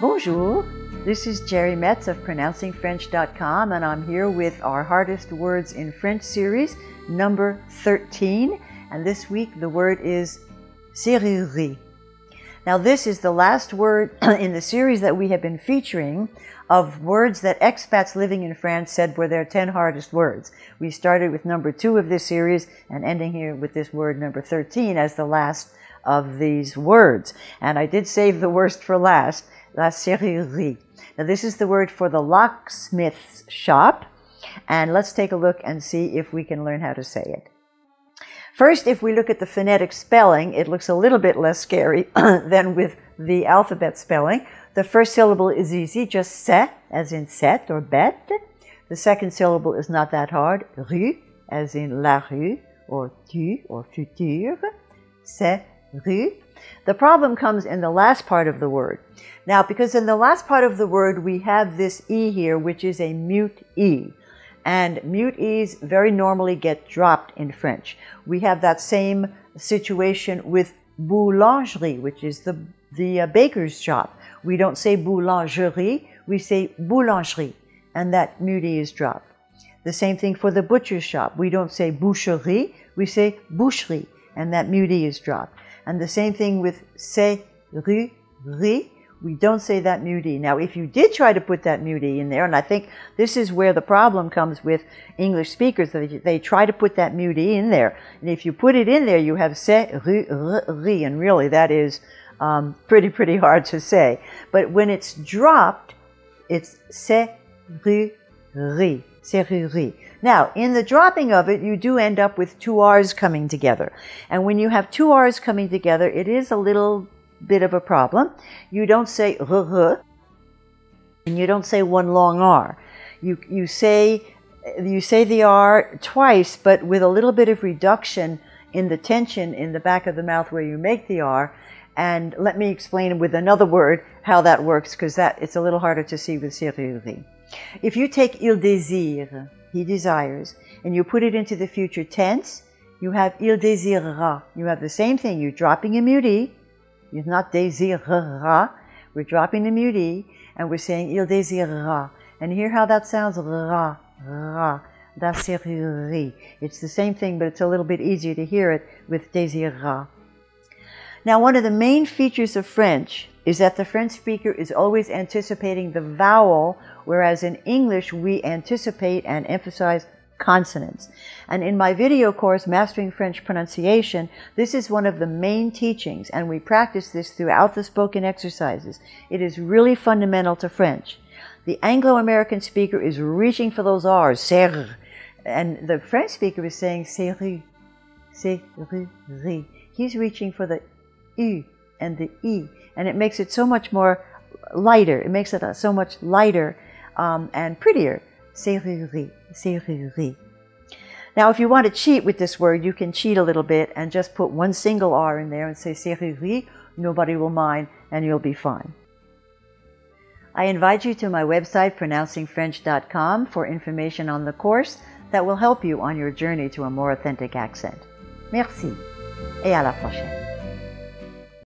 Bonjour, this is Geri Metz of PronouncingFrench.com, and I'm here with our Hardest Words in French series, number 13, and this week the word is Serrurerie. Now this is the last word in the series that we have been featuring of words that expats living in France said were their 10 hardest words. We started with number 2 of this series and ending here with this word number 13 as the last of these words. And I did save the worst for last, la serrurerie. Now this is the word for the locksmith's shop, and let's take a look and see if we can learn how to say it. First, if we look at the phonetic spelling, it looks a little bit less scary than with the alphabet spelling. The first syllable is easy, just se, as in set or bête. The second syllable is not that hard, rue, as in la rue, or tu, or futur, c'est rue. The problem comes in the last part of the word. Now, because in the last part of the word we have this E here, which is a mute E. And mute E's very normally get dropped in French. We have that same situation with boulangerie, which is the baker's shop. We don't say boulangerie, we say boulangerie, and that mute E is dropped. The same thing for the butcher's shop. We don't say boucherie, we say boucherie, and that mute E is dropped. And the same thing with serrurerie. We don't say that mute E. Now, if you did try to put that mute E in there, and I think this is where the problem comes with English speakers, that they try to put that mute E in there. And if you put it in there, you have serrurerie, and really that is pretty hard to say. But when it's dropped, it's serrurerie, serrurerie. Now, in the dropping of it, you do end up with 2 R's coming together. And when you have 2 R's coming together, it is a little bit of a problem. You don't say r, and you don't say one long R. You say the R twice, but with a little bit of reduction in the tension in the back of the mouth where you make the R. And let me explain with another word how that works, because it's a little harder to see with serrurerie. If you take il désire, he desires, and you put it into the future tense, you have il désirera. You have the same thing. You're dropping a mute E. It's not désirera. We're dropping the mute E, and we're saying il désirera. And hear how that sounds? Ra, ra, la serrurerie. It's the same thing, but it's a little bit easier to hear it with désirera. Now, one of the main features of French is that the French speaker is always anticipating the vowel, whereas in English we anticipate and emphasize consonants. And in my video course, Mastering French Pronunciation, this is one of the main teachings, and we practice this throughout the spoken exercises. It is really fundamental to French. The Anglo-American speaker is reaching for those R's, serre, and the French speaker is saying serru, serrurerie. He's reaching for the U and the E, and it makes it so much more lighter. It makes it so much lighter and prettier. Serrurerie, serrurerie. Now, if you want to cheat with this word, you can cheat a little bit and just put one single R in there and say serrurerie. Nobody will mind, and you'll be fine. I invite you to my website, PronouncingFrench.com, for information on the course that will help you on your journey to a more authentic accent. Merci, et à la prochaine.